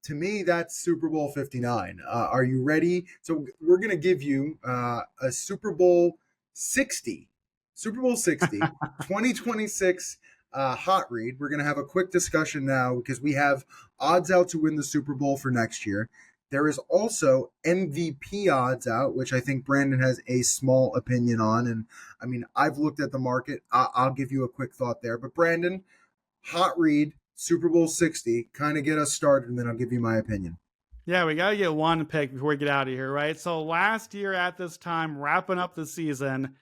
to me, that's Super Bowl 59. Are you ready? So we're going to give you a Super Bowl 60, 2026 hot read. We're going to have a quick discussion now because we have odds out to win the Super Bowl for next year. There is also MVP odds out, which I think Brandon has a small opinion on. And I mean, I've looked at the market. I'll give you a quick thought there. But Brandon, hot read, Super Bowl 60, kind of get us started, and then I'll give you my opinion. Yeah, we got to get one pick before we get out of here, right? So last year at this time, wrapping up the season,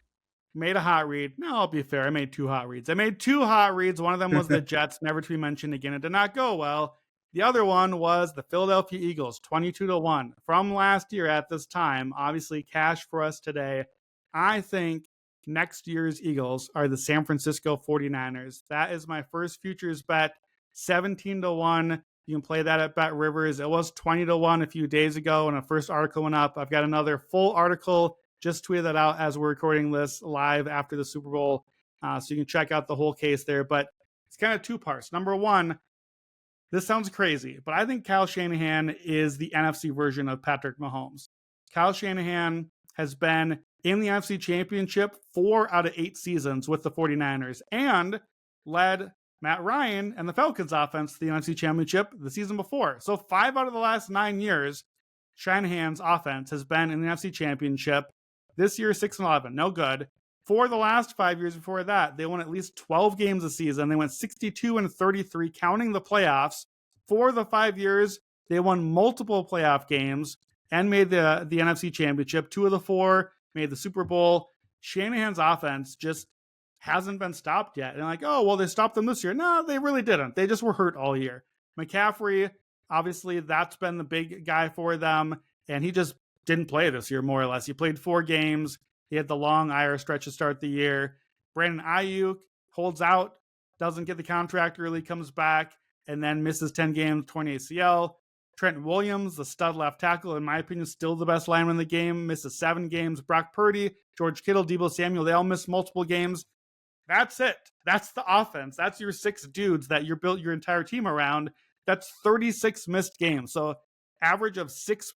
made a hot read. No, I'll be fair. I made two hot reads. One of them was the Jets, never to be mentioned again. It did not go well. The other one was the Philadelphia Eagles, 22-1 from last year at this time. Obviously, cash for us today. I think next year's Eagles are the San Francisco 49ers. That is my first futures bet, 17-1. You can play that at Bet Rivers. It was 20-1 a few days ago when the first article went up. I've got another full article. Just tweeted that out as we're recording this live after the Super Bowl. So you can check out the whole case there. But it's kind of two parts. Number one, this sounds crazy, but I think Kyle Shanahan is the NFC version of Patrick Mahomes. Kyle Shanahan has been in the NFC Championship 4 out of 8 seasons with the 49ers and led Matt Ryan and the Falcons offense to the NFC Championship the season before. So 5 out of the last 9 years, Shanahan's offense has been in the NFC Championship. This year, 6-11, no good. For the last 5 years before that, they won at least 12 games a season. They went 62-33, counting the playoffs. For the 5 years, they won multiple playoff games and made the NFC Championship. 2 of the 4 made the Super Bowl. Shanahan's offense just hasn't been stopped yet. And like, oh, well, they stopped them this year. No, they really didn't. They just were hurt all year. McCaffrey, obviously, that's been the big guy for them. And he just didn't play this year, more or less. He played 4 games. He had the long IR stretch to start the year. Brandon Ayuk holds out, doesn't get the contract early, comes back, and then misses 10 games, 20 ACL. Trent Williams, the stud left tackle, in my opinion, still the best lineman in the game, misses 7 games. Brock Purdy, George Kittle, Deebo Samuel, they all missed multiple games. That's it. That's the offense. That's your 6 dudes that you built your entire team around. That's 36 missed games. So average of 6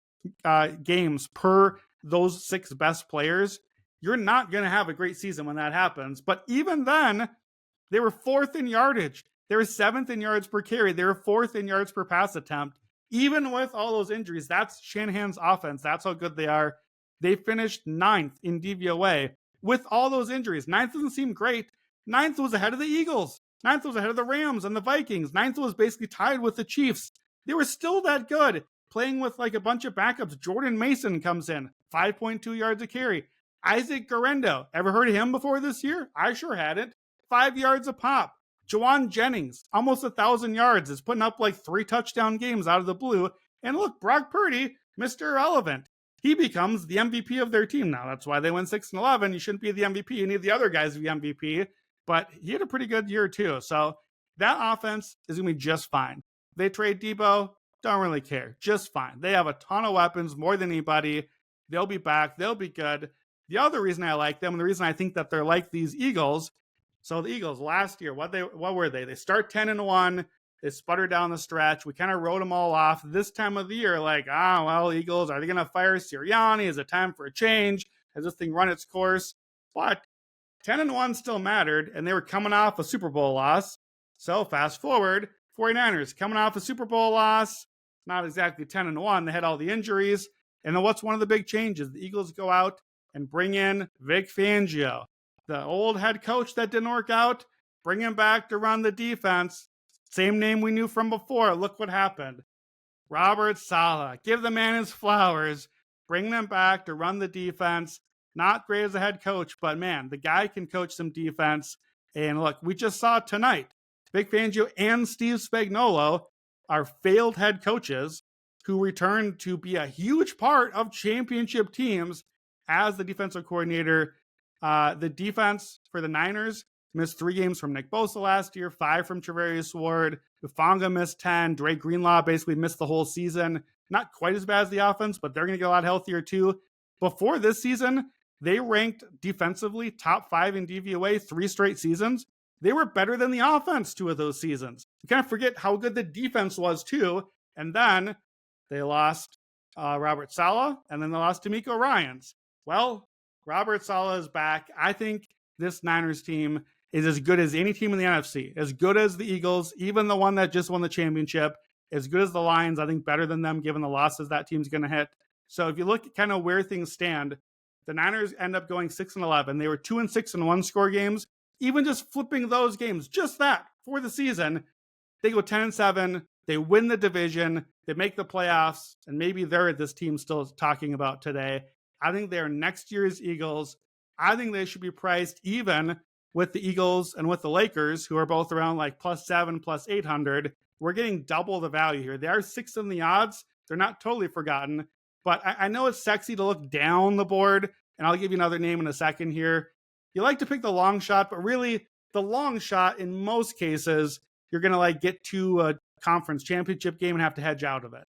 games per those 6 best players. You're not going to have a great season when that happens. But even then, they were 4th in yardage. They were 7th in yards per carry. They were 4th in yards per pass attempt. Even with all those injuries, that's Shanahan's offense. That's how good they are. They finished 9th in DVOA with all those injuries. 9th doesn't seem great. 9th was ahead of the Eagles. 9th was ahead of the Rams and the Vikings. 9th was basically tied with the Chiefs. They were still that good, playing with like a bunch of backups. Jordan Mason comes in, 5.2 yards a carry. Isaac Garendo, ever heard of him before this year? I sure hadn't. 5 yards a pop. Jawan Jennings, almost 1,000 yards, is putting up like 3 touchdown games out of the blue. And look, Brock Purdy, Mr. Irrelevant. He becomes the MVP of their team now. That's why they went 6-11. You shouldn't be the MVP. You need the other guys to be MVP. But he had a pretty good year too. So that offense is going to be just fine. They trade Deebo, don't really care. Just fine. They have a ton of weapons, more than anybody. They'll be back. They'll be good. The other reason I like them, and the reason I think that they're like these Eagles, so the Eagles last year, what were they? They start 10-1. They sputter down the stretch. We kind of wrote them all off this time of the year. Like, well, Eagles, are they going to fire Sirianni? Is it time for a change? Has this thing run its course? But 10-1 still mattered, and they were coming off a Super Bowl loss. So fast forward, 49ers coming off a Super Bowl loss. Not exactly 10-1. They had all the injuries. And then what's one of the big changes? The Eagles go out and bring in Vic Fangio, the old head coach that didn't work out, bring him back to run the defense. Same name we knew from before. Look what happened. Robert Saleh. Give the man his flowers. Bring them back to run the defense. Not great as a head coach, but man, the guy can coach some defense. And look, we just saw tonight, Vic Fangio and Steve Spagnuolo are failed head coaches who returned to be a huge part of championship teams as the defensive coordinator. The defense for the Niners missed 3 games from Nick Bosa last year, 5 from Travarius Ward. Hufanga missed 10. Dre Greenlaw basically missed the whole season. Not quite as bad as the offense, but they're going to get a lot healthier too. Before this season, they ranked defensively top 5 in DVOA 3 straight seasons. They were better than the offense 2 of those seasons. You kind of forget how good the defense was too. And then they lost Robert Saleh, and then they lost D'Amico Ryans. Well, Robert Saleh is back. I think this Niners team is as good as any team in the NFC, as good as the Eagles, even the one that just won the championship, as good as the Lions. I think better than them given the losses that team's going to hit. So if you look at kind of where things stand, the Niners end up going 6-11. They were 2-6 in one-score games. Even just flipping those games, just that for the season, they go 10-7. They win the division. They make the playoffs, and maybe they're this team still talking about today. I think they're next year's Eagles. I think they should be priced even with the Eagles and with the Lakers, who are both around like +7, +800. We're getting double the value here. They are 6th in the odds. They're not totally forgotten, but I know it's sexy to look down the board, and I'll give you another name in a second here. You like to pick the long shot, but really the long shot in most cases, you're going to like get to a conference championship game and have to hedge out of it.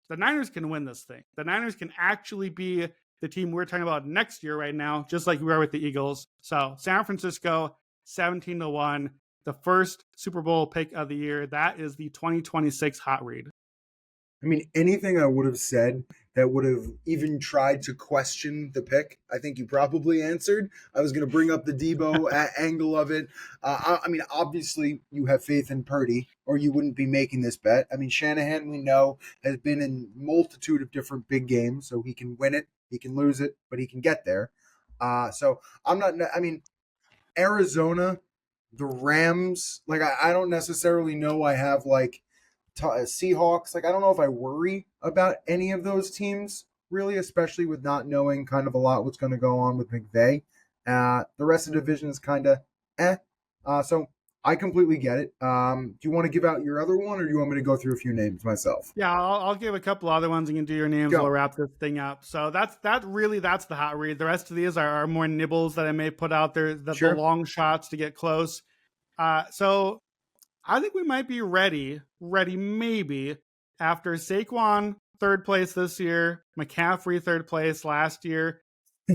The Niners can win this thing. The Niners can actually be the team we're talking about next year right now, just like we are with the Eagles. So San Francisco, 17-1, the first Super Bowl pick of the year. That is the 2026 hot read. I mean, anything I would have said that would have even tried to question the pick, I think you probably answered. I was going to bring up the Debo angle of it. I mean, obviously, you have faith in Purdy, or you wouldn't be making this bet. I mean, Shanahan, we know, has been in multitude of different big games, so he can win it, he can lose it, but he can get there. So I'm not, I mean, Arizona, the Rams, like, I don't necessarily know I have, like, Seahawks, like I don't know if I worry about any of those teams really, especially with not knowing kind of a lot what's going to go on with McVay. The rest of the division is kind of so I completely get it. Do you want to give out your other one, or do you want me to go through a few names myself? Yeah, I'll give a couple other ones. You can do your names. Go. We'll wrap this thing up. So that's the hot read. The rest of these are more nibbles that I may put out there, the long shots to get close. So I think we might be ready maybe after Saquon third place this year, McCaffrey third place last year.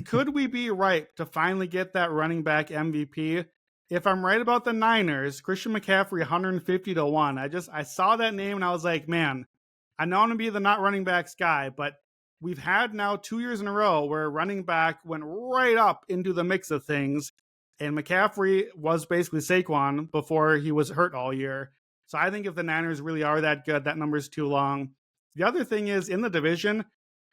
Could we be ripe to finally get that running back MVP? If I'm right about the Niners, Christian McCaffrey 150-1. I saw that name and I was like, man, I know I'm gonna be the not running backs guy, but we've had now 2 years in a row where running back went right up into the mix of things. And McCaffrey was basically Saquon before he was hurt all year. So I think if the Niners really are that good, that number's too long. The other thing is, in the division,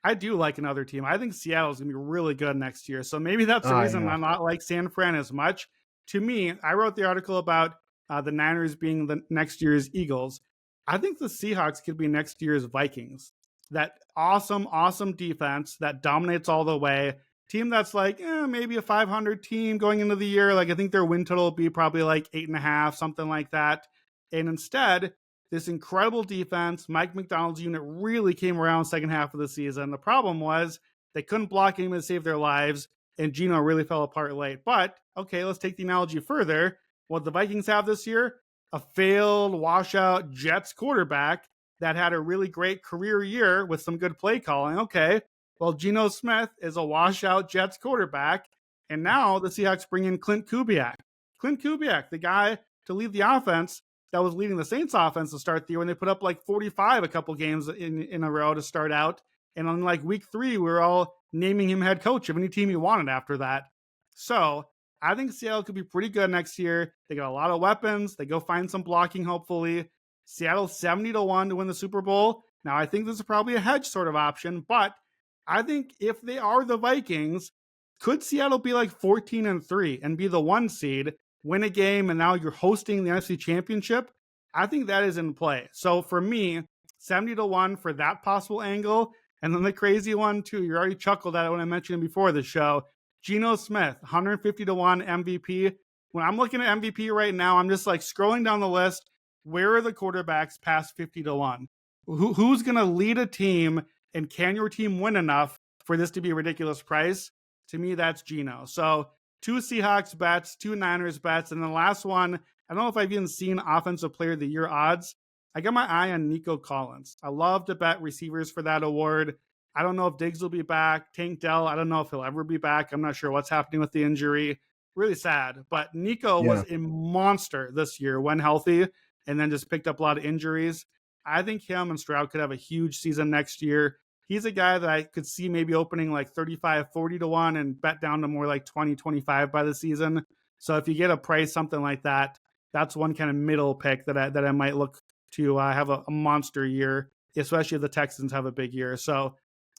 I do like another team. I think Seattle's going to be really good next year. So maybe that's the reason I'm not like San Fran as much. To me, I wrote the article about the Niners being the next year's Eagles. I think the Seahawks could be next year's Vikings. That awesome defense that dominates all the way. Team that's like maybe a 500 team going into the year. Like I think their win total will be probably like 8.5, something like that. And instead, this incredible defense, Mike McDonald's unit really came around second half of the season. The problem was they couldn't block anyone to save their lives, and Geno really fell apart late. But okay, let's take the analogy further. What the Vikings have this year? A failed washout Jets quarterback that had a really great career year with some good play calling. Okay. Well, Geno Smith is a washout Jets quarterback, and now the Seahawks bring in Clint Kubiak. Clint Kubiak, the guy to lead the offense that was leading the Saints offense to start the year when they put up like 45 a couple games in a row to start out. And on like week 3, we were all naming him head coach of any team he wanted after that. So I think Seattle could be pretty good next year. They got a lot of weapons. They go find some blocking, hopefully. Seattle 70-1 to win the Super Bowl. Now, I think this is probably a hedge sort of option, but I think if they are the Vikings, could Seattle be like 14-3 and be the 1 seed, win a game, and now you're hosting the NFC Championship? I think that is in play. So for me, 70-1 for that possible angle. And then the crazy one too, you already chuckled at it when I mentioned it before the show. Geno Smith, 150-1 MVP. When I'm looking at MVP right now, I'm just like scrolling down the list. Where are the quarterbacks past 50-1? Who's going to lead a team? And can your team win enough for this to be a ridiculous price? To me, that's Geno. So 2 Seahawks bets, 2 Niners bets. And the last one, I don't know if I've even seen Offensive Player of the Year odds. I got my eye on Nico Collins. I love to bet receivers for that award. I don't know if Diggs will be back. Tank Dell, I don't know if he'll ever be back. I'm not sure what's happening with the injury. Really sad. But Nico was a monster this year when healthy, and then just picked up a lot of injuries. I think him and Stroud could have a huge season next year. He's a guy that I could see maybe opening like 35, 40 to 1 and bet down to more like 20, 25 by the season. So if you get a price, something like that, that's one kind of middle pick that I might look to have a monster year, especially if the Texans have a big year. So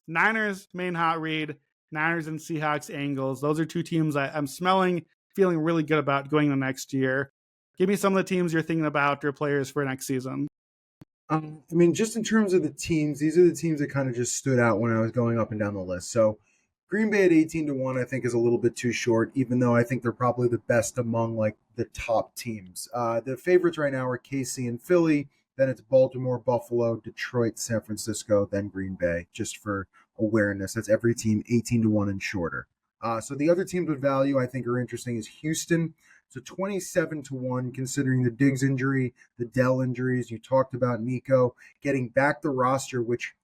Niners, main hot read, Niners and Seahawks angles. Those are two teams I'm feeling really good about going the next year. Give me some of the teams you're thinking about or players for next season. I mean, just in terms of the teams, these are the teams that kind of just stood out when I was going up and down the list. So Green Bay at 18 to 1, I think, is a little bit too short, even though I think they're probably the best among like the top teams. The favorites right now are KC and Philly. Then it's Baltimore, Buffalo, Detroit, San Francisco, then Green Bay, just for awareness. That's every team 18 to 1 and shorter. So the other teams with value I think are interesting is Houston. So 27 to 1, considering the Diggs injury, the Dell injuries. You talked about Nico getting back the roster, which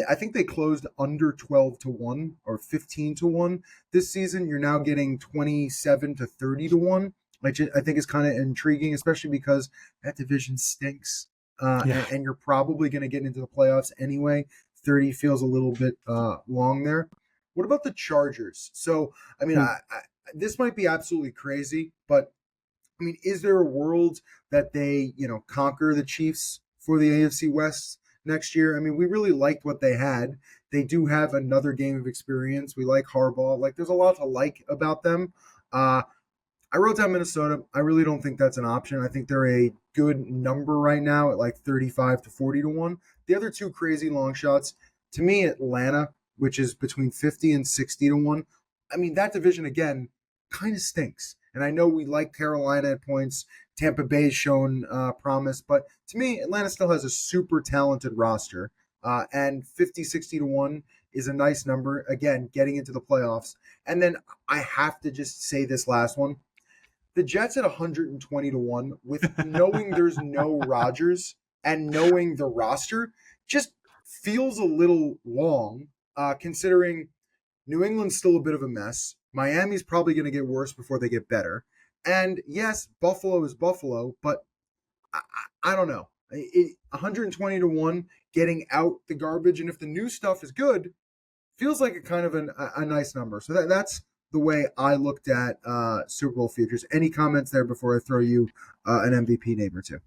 I think they closed under 12 to 1 or 15 to 1 this season. You're now getting 27 to 30 to 1, which I think is kind of intriguing, especially because that division stinks. And you're probably going to get into the playoffs anyway. 30 feels a little bit long there. What about the Chargers? So, I mean, this might be absolutely crazy, but I mean, is there a world that they, conquer the Chiefs for the AFC West next year? I mean, we really liked what they had. They do have another game of experience. We like Harbaugh. Like, there's a lot to like about them. I wrote down Minnesota. I really don't think that's an option. I think they're a good number right now at like 35 to 40 to 1. The other two crazy long shots, to me, Atlanta, which is between 50 and 60 to 1. I mean, that division, again, kind of stinks. And I know we like Carolina at points. Tampa Bay's shown promise. But to me, Atlanta still has a super talented roster. And 50, 60 to 1 is a nice number. Again, getting into the playoffs. And then I have to just say this last one. The Jets at 120 to 1, with knowing there's no Rodgers and knowing the roster, just feels a little long, considering New England's still a bit of a mess. Miami's probably going to get worse before they get better. And yes, Buffalo is Buffalo, but I don't know. 120 to 1, getting out the garbage. And if the new stuff is good, feels like a kind of a nice number. So that's the way I looked at Super Bowl futures. Any comments there before I throw you an MVP name or two?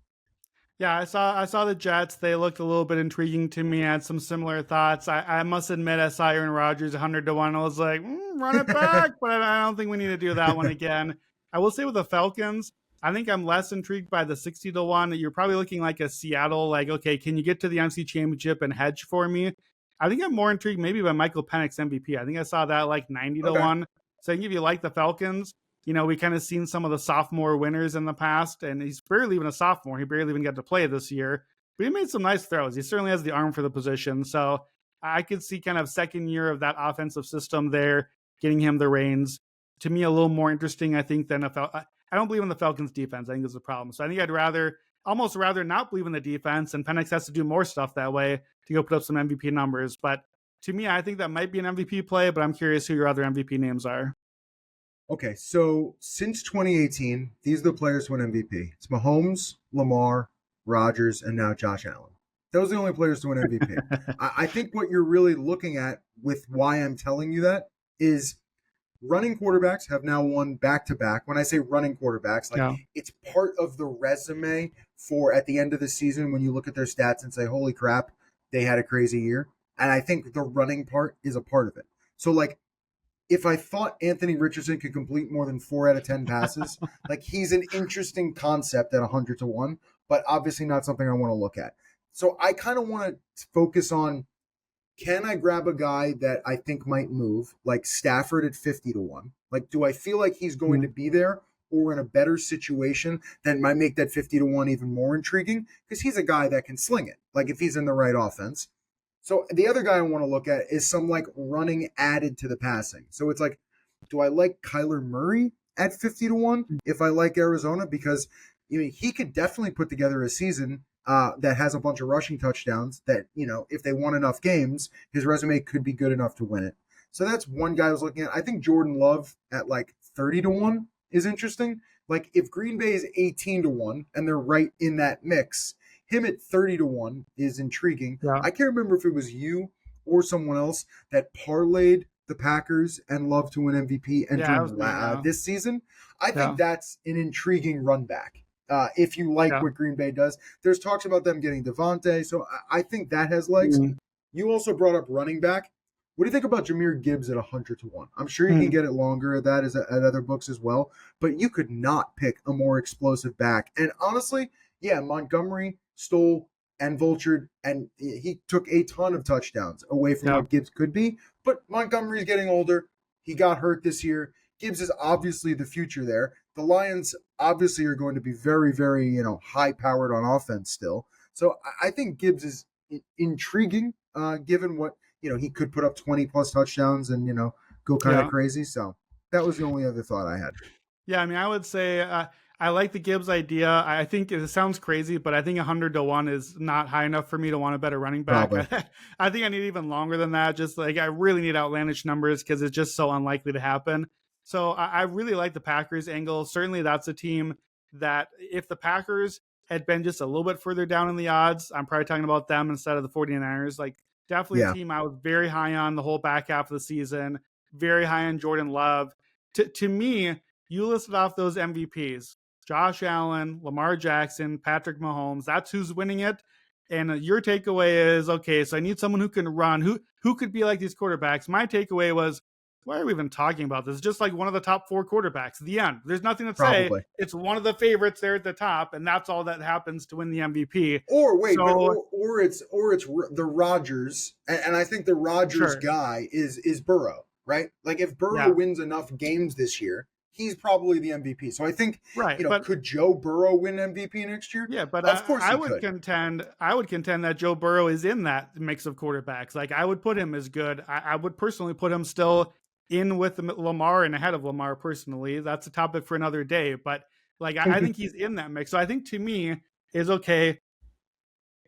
Yeah, I saw the Jets. They looked a little bit intriguing to me. I had some similar thoughts. I must admit, I saw Aaron Rodgers 100 to 1. I was like, run it back, but I don't think we need to do that one again. I will say with the Falcons, I think I'm less intrigued by the 60 to 1. You're probably looking like a Seattle, like, okay, can you get to the NFC Championship and hedge for me? I think I'm more intrigued maybe by Michael Penix MVP. I think I saw that like 90 to 1. So I think if you like the Falcons, we kind of seen some of the sophomore winners in the past, and he's barely even a sophomore. He barely even got to play this year, but he made some nice throws. He certainly has the arm for the position. So I could see kind of second year of that offensive system there, getting him the reins. To me, a little more interesting, I think, than I don't believe in the Falcons defense. I think there's a problem. So I think I'd almost rather not believe in the defense, and Penix has to do more stuff that way to go put up some MVP numbers. But to me, I think that might be an MVP play, but I'm curious who your other MVP names are. Okay, so since 2018, these are the players who win MVP. It's Mahomes, Lamar, Rodgers, and now Josh Allen. Those are the only players to win MVP. I think what you're really looking at with why I'm telling you that is running quarterbacks have now won back-to-back. When I say running quarterbacks, it's part of the resume for at the end of the season when you look at their stats and say, holy crap, they had a crazy year. And I think the running part is a part of it. So, if I thought Anthony Richardson could complete more than 4 out of 10 passes, he's an interesting concept at 100 to 1, but obviously not something I want to look at. So I kind of want to focus on, can I grab a guy that I think might move, like Stafford at 50 to 1? Do I feel like he's going to be there or in a better situation that might make that 50 to 1 even more intriguing? Because he's a guy that can sling it, if he's in the right offense. So the other guy I want to look at is some running added to the passing. So it's do I like Kyler Murray at 50 to 1 if I like Arizona? Because he could definitely put together a season that has a bunch of rushing touchdowns that, if they won enough games, his resume could be good enough to win it. So that's one guy I was looking at. I think Jordan Love at 30 to 1 is interesting. If Green Bay is 18 to 1 and they're right in that mix, him at 30-1 is intriguing. Yeah. I can't remember if it was you or someone else that parlayed the Packers and love to win MVP entering this season. I think that's an intriguing run back. If you like what Green Bay does, there's talks about them getting Devontae, so I think that has legs. You also brought up running back. What do you think about Jahmyr Gibbs at 100-1? I'm sure you can get it longer at that as at other books as well, but you could not pick a more explosive back. And honestly, yeah, Montgomery stole and vultured, and he took a ton of touchdowns away from what Gibbs could be. But Montgomery's getting older. He got hurt this year. Gibbs is obviously the future there. The Lions obviously are going to be very, very, high-powered on offense still. So I think Gibbs is intriguing, given what, he could put up 20-plus touchdowns and, go kind of crazy. So that was the only other thought I had. Yeah, I mean, I would say I like the Gibbs idea. I think it sounds crazy, but I think 100-1 is not high enough for me to want to bet a running back. I think I need even longer than that. Just like I really need outlandish numbers because it's just so unlikely to happen. So I really like the Packers angle. Certainly that's a team that if the Packers had been just a little bit further down in the odds, I'm probably talking about them instead of the 49ers. Like definitely a team I was very high on the whole back half of the season, very high on Jordan Love. To me, you listed off those MVPs, Josh Allen, Lamar Jackson, Patrick Mahomes. That's who's winning it. And your takeaway is, okay, so I need someone who can run, who could be like these quarterbacks. My takeaway was, why are we even talking about this? Just like one of the top 4 quarterbacks. The end. There's nothing to say. It's one of the favorites there at the top, and that's all that happens to win the MVP. Or wait, or it's the Rodgers, and I think the Rodgers guy is Burrow, right? Like if Burrow wins enough games this year, he's probably the MVP. So I think, could Joe Burrow win MVP next year? Yeah, but of course I would contend that Joe Burrow is in that mix of quarterbacks. Like I would put him as good. I would personally put him still in with Lamar and ahead of Lamar personally. That's a topic for another day. But like I think he's in that mix. So I think to me is okay.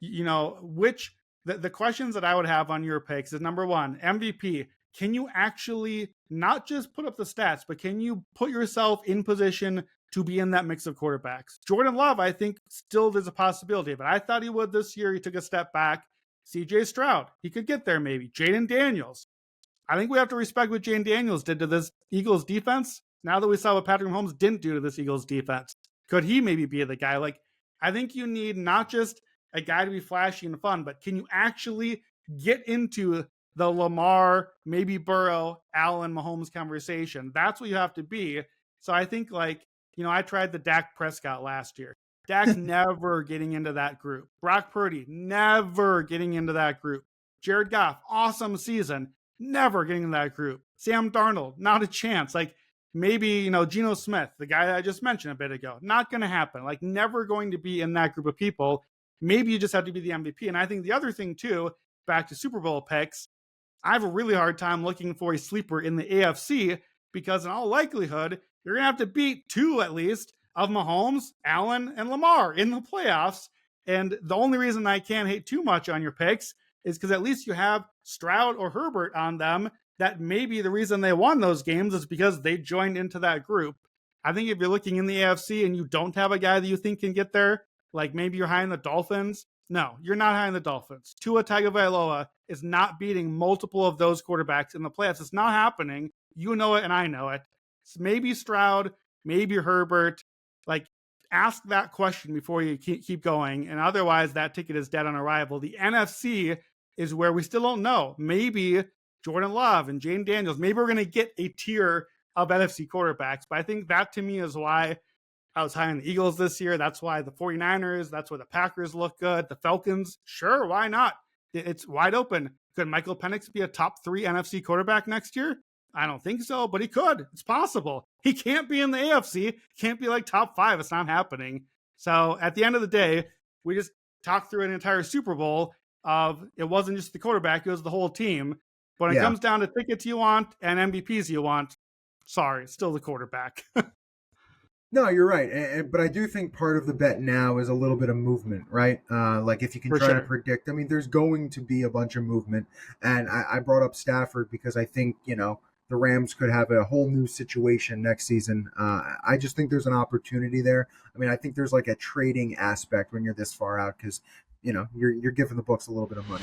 The questions that I would have on your picks is number one, MVP. Can you actually not just put up the stats, but can you put yourself in position to be in that mix of quarterbacks? Jordan Love, I think, still there's a possibility, but I thought he would this year. He took a step back. CJ Stroud, he could get there maybe. Jaden Daniels. I think we have to respect what Jaden Daniels did to this Eagles defense. Now that we saw what Patrick Mahomes didn't do to this Eagles defense, could he maybe be the guy? Like, I think you need not just a guy to be flashy and fun, but can you actually get into the Lamar, maybe Burrow, Allen, Mahomes conversation? That's what you have to be. So I think I tried the Dak Prescott last year. Dak's never getting into that group. Brock Purdy, never getting into that group. Jared Goff, awesome season, never getting in that group. Sam Darnold, not a chance. Like maybe, Geno Smith, the guy I just mentioned a bit ago, not going to happen. Like never going to be in that group of people. Maybe you just have to be the MVP. And I think the other thing too, back to Super Bowl picks, I have a really hard time looking for a sleeper in the AFC because in all likelihood, you're going to have to beat 2 at least of Mahomes, Allen, and Lamar in the playoffs. And the only reason I can't hate too much on your picks is because at least you have Stroud or Herbert on them. That maybe the reason they won those games is because they joined into that group. I think if you're looking in the AFC and you don't have a guy that you think can get there, like maybe you're high in the Dolphins. No, you're not high in the Dolphins. Tua Tagovailoa is not beating multiple of those quarterbacks in the playoffs. It's not happening. You know it and I know it. It's maybe Stroud, maybe Herbert. Like, ask that question before you keep going. And otherwise, that ticket is dead on arrival. The NFC is where we still don't know. Maybe Jordan Love and Jaden Daniels. Maybe we're going to get a tier of NFC quarterbacks. But I think that to me is why I was high on the Eagles this year. That's why the 49ers, that's why the Packers look good. The Falcons, sure, why not? It's wide open. Could Michael Penix be a top 3 NFC quarterback next year? I don't think so, but he could. It's possible. He can't be in the AFC. Can't be like top 5. It's not happening. So at the end of the day, we just talked through an entire Super Bowl of it wasn't just the quarterback, it was the whole team. But when it comes down to tickets you want and MVPs you want, sorry, it's still the quarterback. No, you're right. But I do think part of the bet now is a little bit of movement, right? Like if you can try to predict, I mean, there's going to be a bunch of movement. And I brought up Stafford because I think, the the Rams could have a whole new situation next season. I just think there's an opportunity there. I mean, I think there's like a trading aspect when you're this far out because you're giving the books a little bit of money.